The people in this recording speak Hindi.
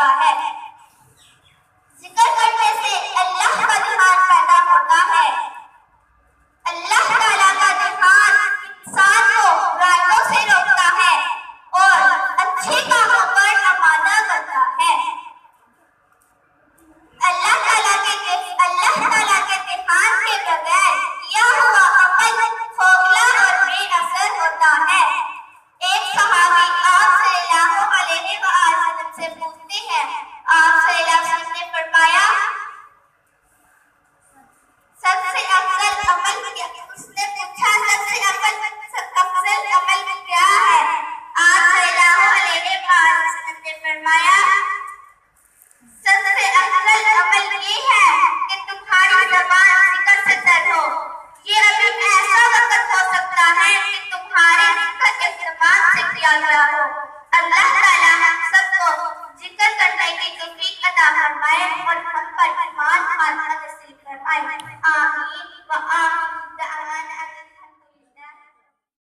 होता है। जिक्र करने से अल्लाह का ध्यान पैदा होता है। अल्लाह ताला का ध्यान इंसान को बुराइयों से रोकता है और अच्छे कामों पर आमादा करता है। अल्लाह ताला के ध्यान के बगैर किया हुआ अमल खोखला और बेअसर होता है। एक सहाबी आप सल्लल्लाहु अलैहि वसल्लम से पूछते हैं, आप सल्लल्लाहु अलैहि वसल्लम ने फरमाया, सबसे अफजल अमल क्या? उसने पूछा, सबसे अफजल अमल क्या है? आप सल्लल्लाहु अलैहि वसल्लम ने फरमाया, सबसे अफजल अमल ये है कि तुम्हारी ज़बान जिक्र से तर हो। ये अभी ऐसा वक्त हो सकता है कि तुम्हारे जिक्र इस्तेमाल से किया गया हो। अल्लाह ताला हम सबको जिक्र करने की तौफीक अता फरमाए और हम पर ईमान नसीब फरमाए। आमीन व आमीन।